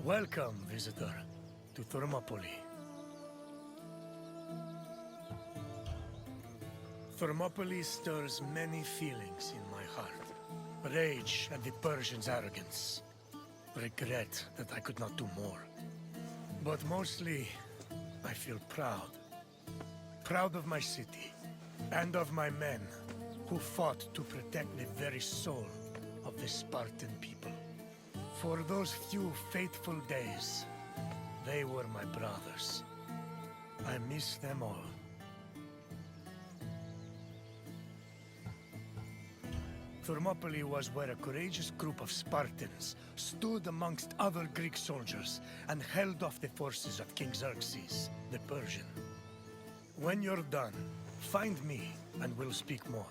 Welcome, visitor, to Thermopylae. Thermopylae stirs many feelings in my heart. Rage at the Persians' arrogance. Regret that I could not do more. But mostly, I feel proud. Proud of my city, and of my men, who fought to protect the very soul of the Spartan people. For those few fateful days, they were my brothers. I miss them all. Thermopylae was where a courageous group of Spartans stood amongst other Greek soldiers and held off the forces of King Xerxes, the Persian. When you're done, find me and we'll speak more.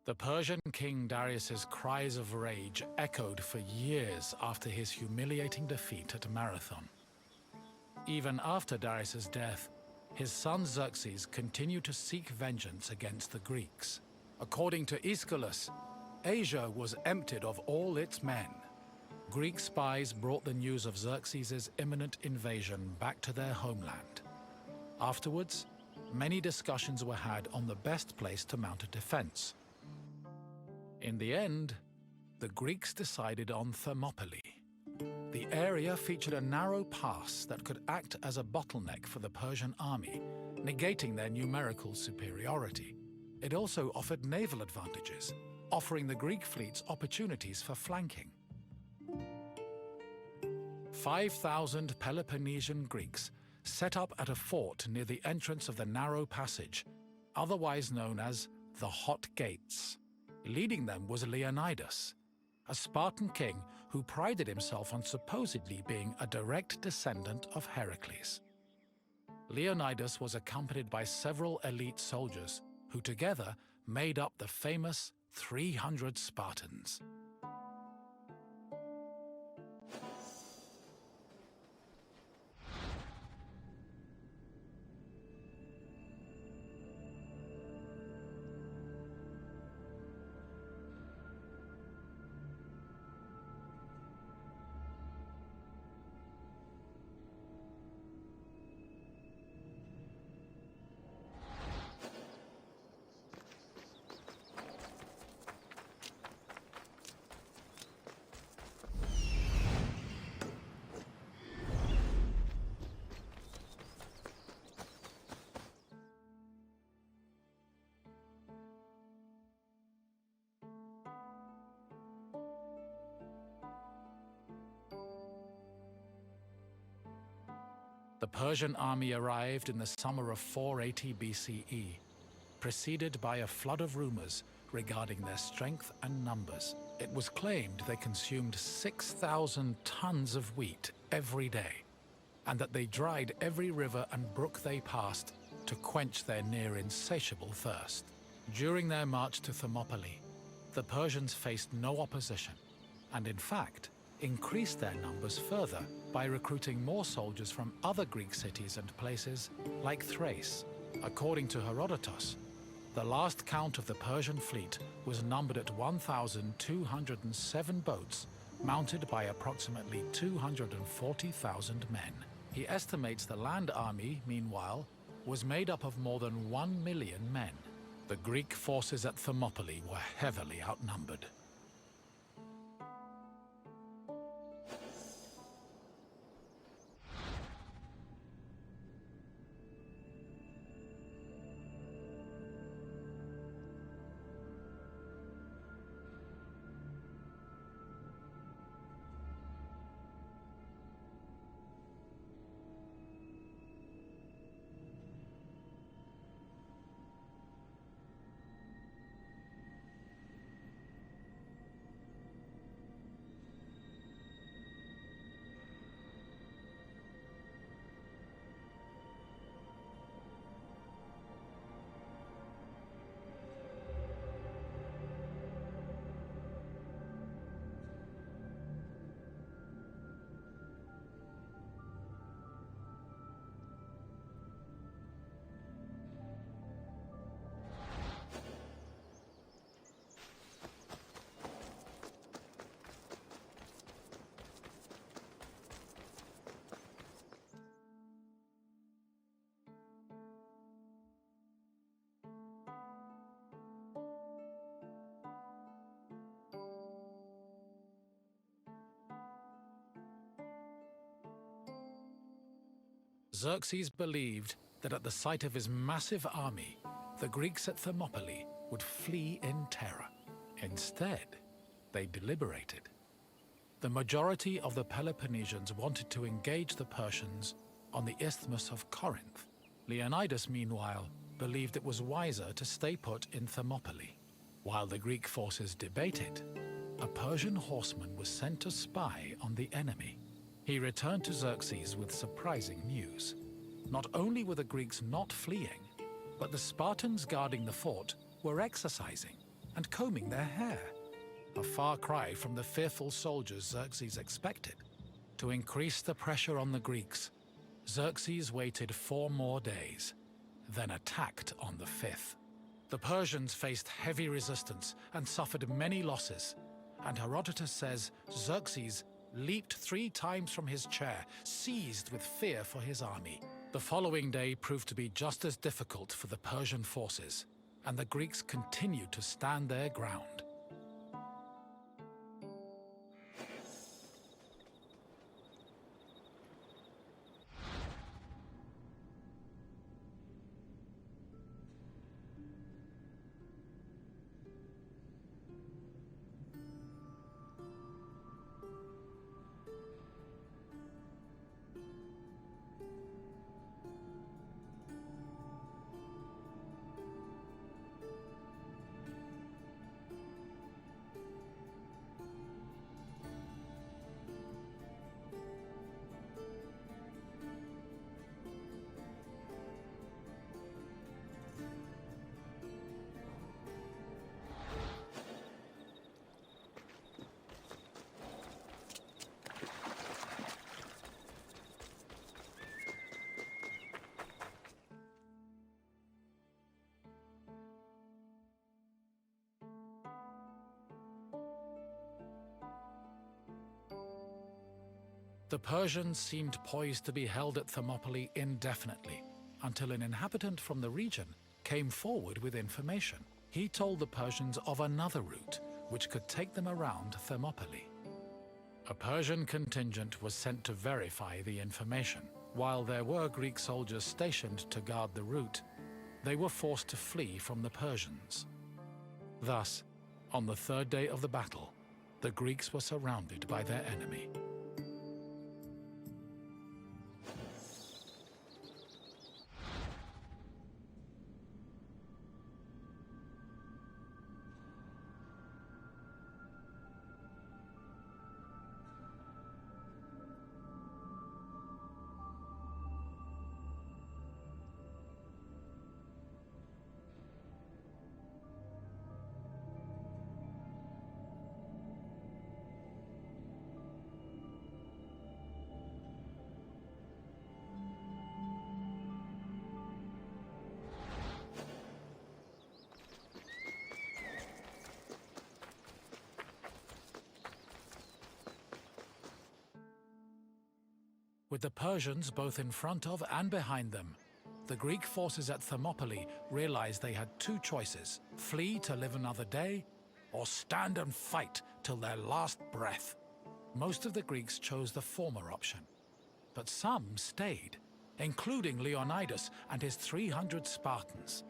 The Persian king Darius's cries of rage echoed for years after his humiliating defeat at Marathon. Even after Darius's death, his son Xerxes continued to seek vengeance against the Greeks. According to Aeschylus, Asia was emptied of all its men. Greek spies brought the news of Xerxes' imminent invasion back to their homeland. Afterwards, many discussions were had on the best place to mount a defense. In the end, the Greeks decided on Thermopylae. The area featured a narrow pass that could act as a bottleneck for the Persian army, negating their numerical superiority. It also offered naval advantages, offering the Greek fleets opportunities for flanking. 5,000 Peloponnesian Greeks set up at a fort near the entrance of the narrow passage, otherwise known as the Hot Gates. Leading them was Leonidas, a Spartan king who prided himself on supposedly being a direct descendant of Heracles. Leonidas was accompanied by several elite soldiers who together made up the famous 300 Spartans. The Persian army arrived in the summer of 480 BCE, preceded by a flood of rumors regarding their strength and numbers. It was claimed they consumed 6,000 tons of wheat every day, and that they dried every river and brook they passed to quench their near insatiable thirst. During their march to Thermopylae, the Persians faced no opposition, and in fact, increased their numbers further by recruiting more soldiers from other Greek cities and places like Thrace. According to Herodotus, the last count of the Persian fleet was numbered at 1,207 boats, mounted by approximately 240,000 men. He estimates the land army, meanwhile, was made up of more than 1 million men. The Greek forces at Thermopylae were heavily outnumbered. Xerxes believed that at the sight of his massive army, the Greeks at Thermopylae would flee in terror. Instead, they deliberated. The majority of the Peloponnesians wanted to engage the Persians on the Isthmus of Corinth. Leonidas, meanwhile, believed it was wiser to stay put in Thermopylae. While the Greek forces debated, a Persian horseman was sent to spy on the enemy. He returned to Xerxes with surprising news. Not only were the Greeks not fleeing, but the Spartans guarding the fort were exercising and combing their hair. A far cry from the fearful soldiers Xerxes expected. To increase the pressure on the Greeks, Xerxes waited 4 more days, then attacked on the 5th. The Persians faced heavy resistance and suffered many losses, and Herodotus says Xerxes leaped 3 times from his chair, seized with fear for his army. The following day proved to be just as difficult for the Persian forces, and the Greeks continued to stand their ground. The Persians seemed poised to be held at Thermopylae indefinitely, until an inhabitant from the region came forward with information. He told the Persians of another route which could take them around Thermopylae. A Persian contingent was sent to verify the information. While there were Greek soldiers stationed to guard the route, they were forced to flee from the Persians. Thus, on the 3rd day of the battle, the Greeks were surrounded by their enemy. With the Persians both in front of and behind them, the Greek forces at Thermopylae realized they had two choices: flee to live another day, or stand and fight till their last breath. Most of the Greeks chose the former option, but some stayed, including Leonidas and his 300 Spartans.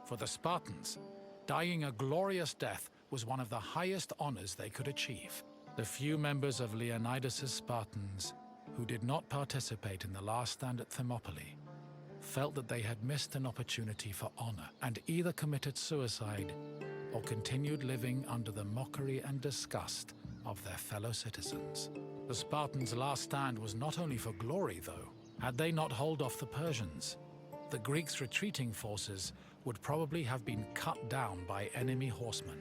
For the Spartans, dying a glorious death was one of the highest honors they could achieve. The few members of Leonidas's Spartans who did not participate in the last stand at Thermopylae felt that they had missed an opportunity for honor and either committed suicide or continued living under the mockery and disgust of their fellow citizens. The Spartans' last stand was not only for glory, though. Had they not held off the Persians, the Greeks' retreating forces would probably have been cut down by enemy horsemen.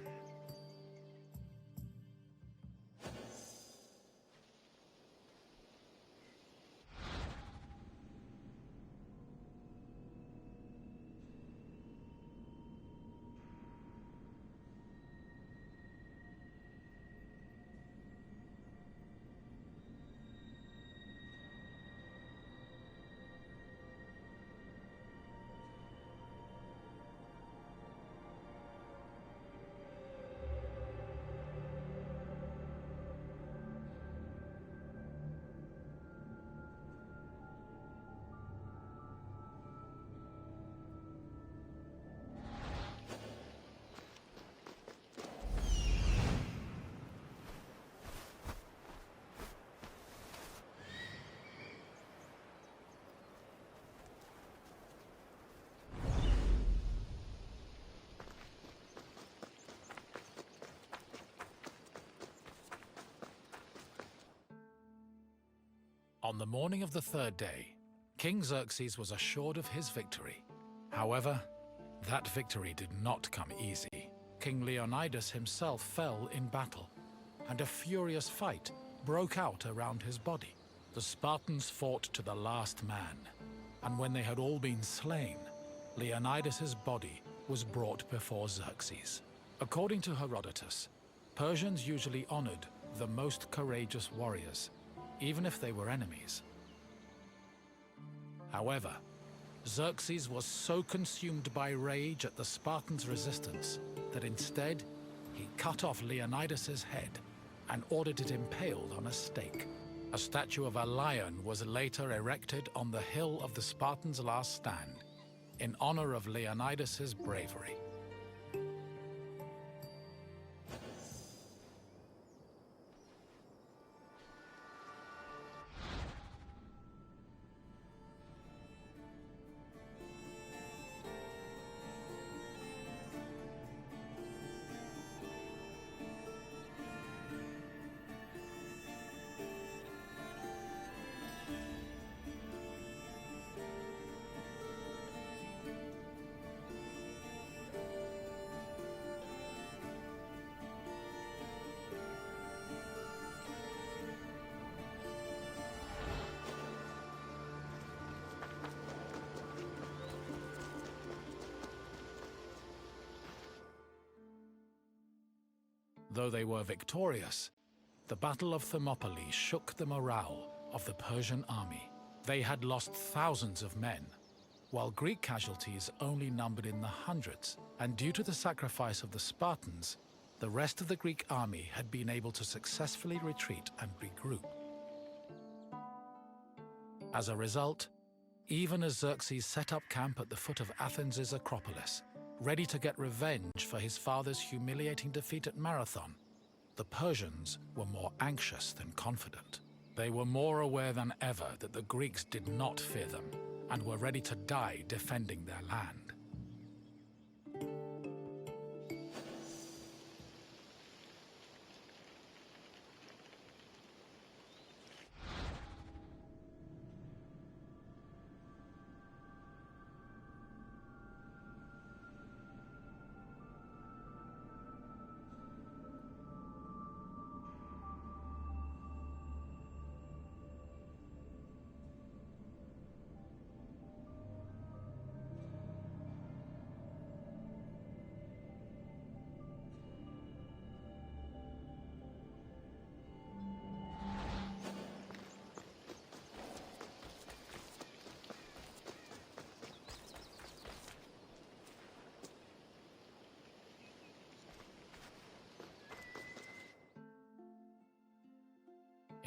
On the morning of the third day, King Xerxes was assured of his victory. However, that victory did not come easy. King Leonidas himself fell in battle, and a furious fight broke out around his body. The Spartans fought to the last man, and when they had all been slain, Leonidas's body was brought before Xerxes. According to Herodotus, Persians usually honored the most courageous warriors, even if they were enemies. However, Xerxes was so consumed by rage at the Spartans' resistance that instead he cut off Leonidas's head and ordered it impaled on a stake. A statue of a lion was later erected on the hill of the Spartans' last stand in honor of Leonidas's bravery. Though they were victorious, the Battle of Thermopylae shook the morale of the Persian army. They had lost thousands of men, while Greek casualties only numbered in the hundreds, and due to the sacrifice of the Spartans, the rest of the Greek army had been able to successfully retreat and regroup. As a result, even as Xerxes set up camp at the foot of Athens' Acropolis, ready to get revenge for his father's humiliating defeat at Marathon, the Persians were more anxious than confident. They were more aware than ever that the Greeks did not fear them and were ready to die defending their land.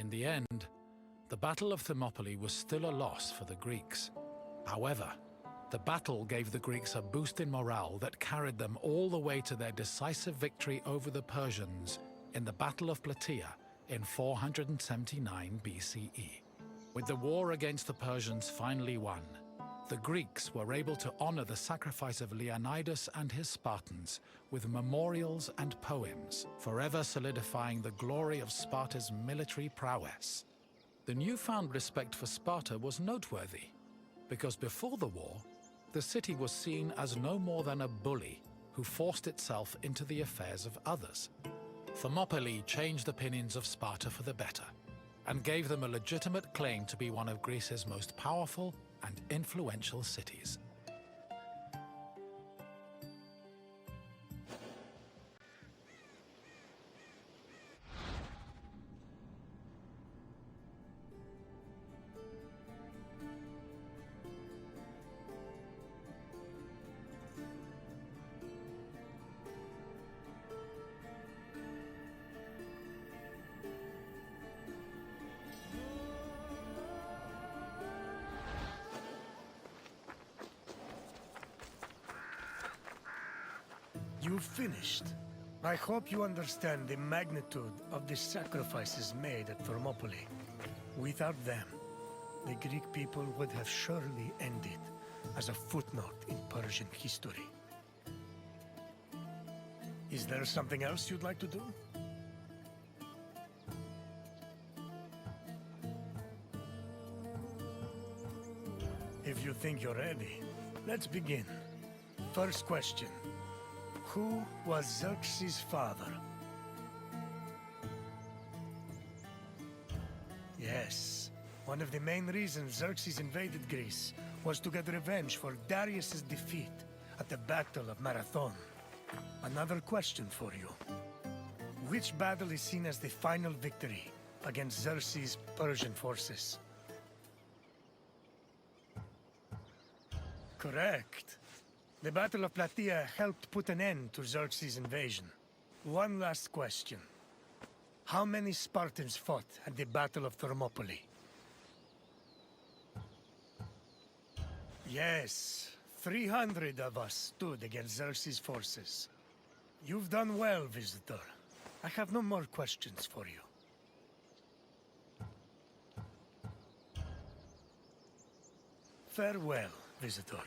In the end, the Battle of Thermopylae was still a loss for the Greeks. However, the battle gave the Greeks a boost in morale that carried them all the way to their decisive victory over the Persians in the Battle of Plataea in 479 BCE. With the war against the Persians finally won, the Greeks were able to honor the sacrifice of Leonidas and his Spartans with memorials and poems, forever solidifying the glory of Sparta's military prowess. The newfound respect for Sparta was noteworthy, because before the war, the city was seen as no more than a bully who forced itself into the affairs of others. Thermopylae changed opinions of Sparta for the better, and gave them a legitimate claim to be one of Greece's most powerful and influential cities. You've finished. I hope you understand the magnitude of the sacrifices made at Thermopylae. Without them, the Greek people would have surely ended as a footnote in Persian history. Is there something else you'd like to do? If you think you're ready, let's begin. First question. Who was Xerxes' father? Yes, one of the main reasons Xerxes invaded Greece was to get revenge for Darius's defeat at the Battle of Marathon. Another question for you. Which battle is seen as the final victory against Xerxes' Persian forces? Correct. The Battle of Plataea helped put an end to Xerxes' invasion. One last question. How many Spartans fought at the Battle of Thermopylae? Yes, 300 of us stood against Xerxes' forces. You've done well, visitor. I have no more questions for you. Farewell, visitor.